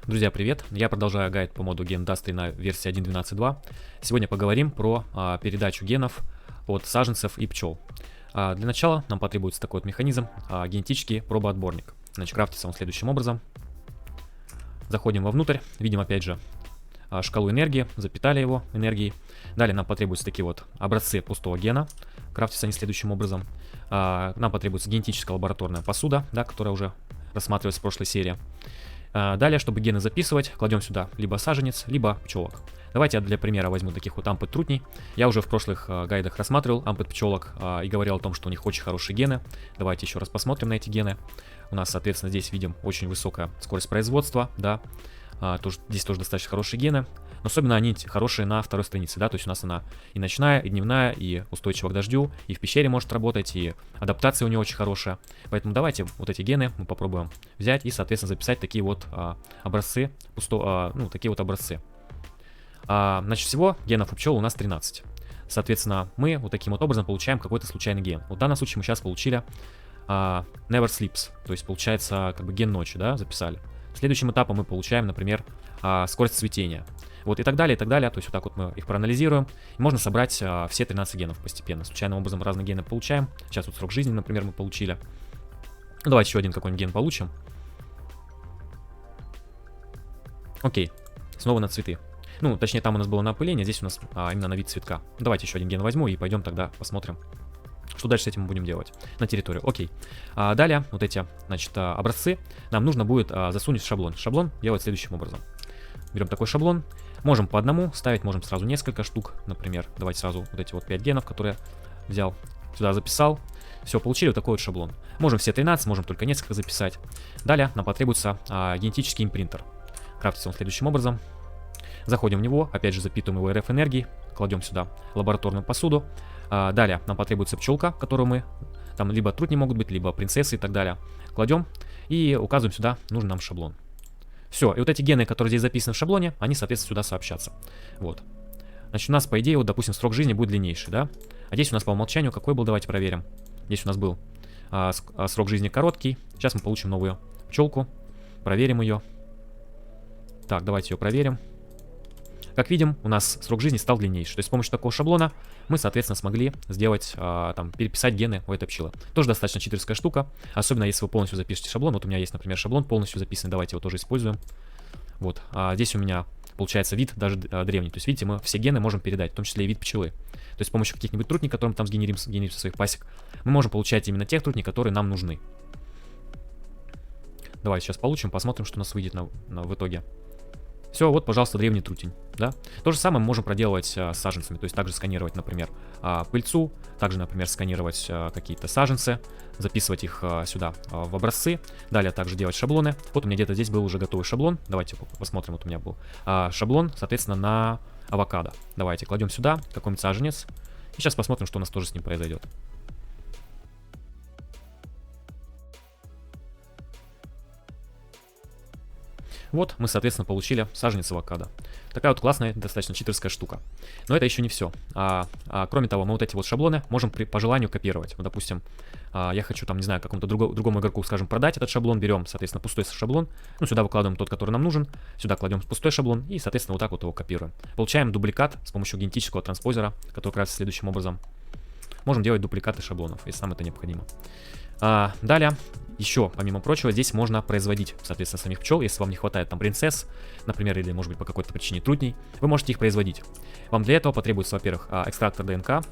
Друзья, привет! Я продолжаю гайд по моду GenIndustry на версии 1.12.2. Сегодня поговорим про передачу генов от саженцев и пчел. Для начала нам потребуется такой вот механизм, генетический пробоотборник. Значит, крафтится он следующим образом. Заходим вовнутрь, видим опять же шкалу энергии, запитали его энергией. Далее нам потребуются такие вот образцы пустого гена. Крафтятся они следующим образом. Нам потребуется генетическая лабораторная посуда, да, которая уже рассматривалась в прошлой серии. Далее, чтобы гены записывать, кладем сюда либо саженец, либо пчелок. Давайте я для примера возьму таких вот ампет трутней. Я уже в прошлых гайдах рассматривал ампет пчелок и говорил о том, что у них очень хорошие гены. Давайте еще раз посмотрим на эти гены. У нас, соответственно, здесь видим очень высокая скорость производства, да. Здесь тоже достаточно хорошие гены. Но особенно они хорошие на второй странице, да, то есть у нас она и ночная, и дневная, и устойчива к дождю, и в пещере может работать, и адаптация у нее очень хорошая. Поэтому давайте вот эти гены мы попробуем взять и, соответственно, записать такие вот образцы, такие вот образцы. Значит, всего генов у пчел у нас 13. Соответственно, мы вот таким вот образом получаем какой-то случайный ген. Вот в данном случае мы сейчас получили Never Sleeps, то есть получается как бы ген ночи, да, записали. Следующим этапом мы получаем, например, скорость цветения. Вот и так далее, и так далее. То есть вот так вот мы их проанализируем. И можно собрать все 13 генов постепенно. Случайным образом разные гены получаем. Сейчас вот срок жизни, например, мы получили. Ну, давайте еще один какой-нибудь ген получим. Окей. Снова на цветы. Ну, точнее, там у нас было на опыление, здесь у нас именно на вид цветка. Давайте еще один ген возьму и пойдем тогда посмотрим, что дальше с этим мы будем делать на территорию. Окей. Далее вот эти, значит, образцы нам нужно будет засунуть в шаблон. Шаблон делать следующим образом. Берем такой шаблон. Можем по одному ставить, можем сразу несколько штук. Например, давайте сразу вот эти вот 5 генов, которые взял, сюда записал. Все, получили вот такой вот шаблон. Можем все 13, можем только несколько записать. Далее нам потребуется генетический импринтер. Крафтится он следующим образом. Заходим в него, опять же запитываем его РФ энергией. Кладем сюда лабораторную посуду. Далее нам потребуется пчелка, которую мы, там либо трутни могут быть, либо принцессы и так далее. Кладем и указываем сюда нужный нам шаблон. Все, и вот эти гены, которые здесь записаны в шаблоне, они, соответственно, сюда сообщатся. Вот. Значит, у нас, по идее, вот, допустим, срок жизни будет длиннейший, да? А здесь у нас по умолчанию какой был, давайте проверим. Здесь у нас был срок жизни короткий. Сейчас мы получим новую пчелку. Проверим ее. Так, давайте ее проверим. Как видим, у нас срок жизни стал длиннейший. То есть с помощью такого шаблона мы, соответственно, смогли сделать, переписать гены у этой пчелы. Тоже достаточно читерская штука. Особенно если вы полностью запишете шаблон. Вот у меня есть, например, шаблон полностью записанный. Давайте его тоже используем. Вот. Здесь у меня получается вид даже древний. То есть, видите, мы все гены можем передать, в том числе и вид пчелы. То есть с помощью каких-нибудь трутней, которые мы там сгенерим со своих пасек, мы можем получать именно тех трутней, которые нам нужны. Давайте сейчас получим, посмотрим, что у нас выйдет в итоге. Все, вот, пожалуйста, древний трутень, да. То же самое мы можем проделывать с саженцами, то есть также сканировать, например, пыльцу, также, например, сканировать какие-то саженцы, записывать их сюда в образцы, далее также делать шаблоны. Вот у меня где-то здесь был уже готовый шаблон, давайте посмотрим, вот у меня был шаблон, соответственно, на авокадо. Давайте кладем сюда какой-нибудь саженец, и сейчас посмотрим, что у нас тоже с ним произойдет. Вот мы, соответственно, получили саженец авокадо. Такая вот классная, достаточно читерская штука. Но это еще не все. Кроме того, мы вот эти вот шаблоны можем по желанию копировать. Вот, допустим, я хочу там, не знаю, какому-то другому игроку, скажем, продать этот шаблон. Берем, соответственно, пустой шаблон. Ну, сюда выкладываем тот, который нам нужен. Сюда кладем пустой шаблон и, соответственно, вот так вот его копируем. Получаем дубликат с помощью генетического транспозера, который крафтится следующим образом. Можем делать дупликаты шаблонов, если нам это необходимо. Далее, еще, помимо прочего, здесь можно производить, соответственно, самих пчел. Если вам не хватает там принцесс, например, или, может быть, по какой-то причине трутней, вы можете их производить. Вам для этого потребуется, во-первых, экстрактор ДНК.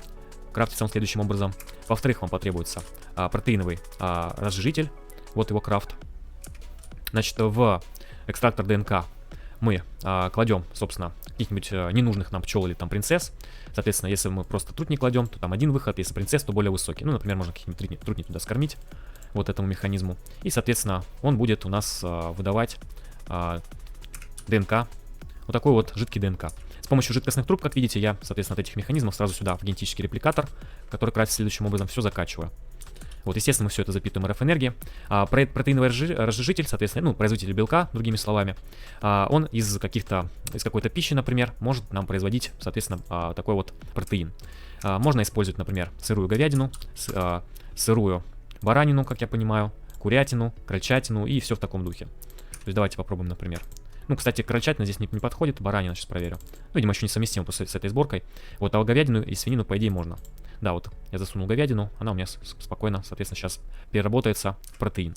Крафтится он следующим образом. Во-вторых, вам потребуется протеиновый разжижитель. Вот его крафт. Значит, в экстрактор ДНК мы кладем, собственно, каких-нибудь ненужных нам пчел или там принцесс. Соответственно, если мы просто трутни кладем, то там один выход, если принцесс, то более высокий. Ну, например, можно каких-нибудь трутни туда скормить, вот этому механизму. И, соответственно, он будет у нас выдавать ДНК, вот такой вот жидкий ДНК. С помощью жидкостных труб, как видите, я, соответственно, от этих механизмов сразу сюда в генетический репликатор, который крафтится следующим образом, все закачиваю. Вот, естественно, мы все это запитываем РФ-энергией. Протеиновый разжижитель, соответственно, ну, производитель белка, другими словами, он из какой-то пищи, например, может нам производить, соответственно, такой вот протеин. Можно использовать, например, сырую говядину, сырую баранину, как я понимаю, курятину, крольчатину и все в таком духе. То есть давайте попробуем, например, Ну, кстати, крольчатина здесь не подходит, баранина сейчас проверю. Ну, видимо, еще не совместимо просто с этой сборкой. Вот, а говядину и свинину, по идее, можно. Да, вот, я засунул говядину, она у меня спокойно, соответственно, сейчас переработается в протеин.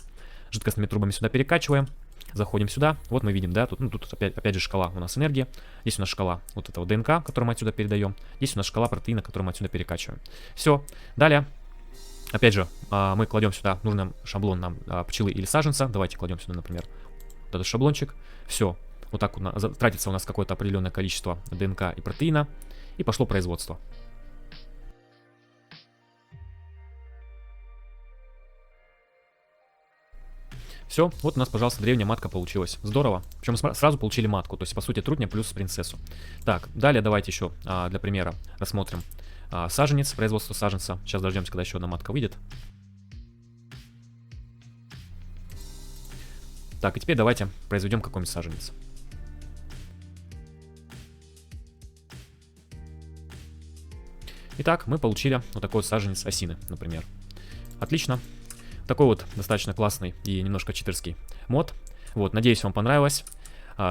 Жидкостными трубами сюда перекачиваем. Заходим сюда, вот мы видим, да, тут, ну, тут опять же шкала у нас энергии. Здесь у нас шкала вот этого ДНК, которую мы отсюда передаем. Здесь у нас шкала протеина, которую мы отсюда перекачиваем. Все, далее, опять же, мы кладем сюда нужный шаблон нам пчелы или саженца. Давайте кладем сюда, например, вот этот шаблончик. Все, вот так вот тратится у нас какое-то определенное количество ДНК и протеина. И пошло производство. Все, вот у нас, пожалуйста, древняя матка получилась. Здорово. Причем мы сразу получили матку, то есть, по сути, трутня плюс принцессу. Так, далее давайте еще для примера рассмотрим саженец, производство саженца. Сейчас дождемся, когда еще одна матка выйдет. Так, и теперь давайте произведем какой-нибудь саженец. Итак, мы получили вот такой вот саженец осины, например. Отлично. Такой вот достаточно классный и немножко читерский мод. Вот, надеюсь, вам понравилось.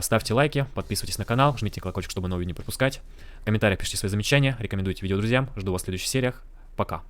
Ставьте лайки, подписывайтесь на канал, жмите колокольчик, чтобы новые видео не пропускать. В комментариях пишите свои замечания, рекомендуйте видео друзьям. Жду вас в следующих сериях. Пока.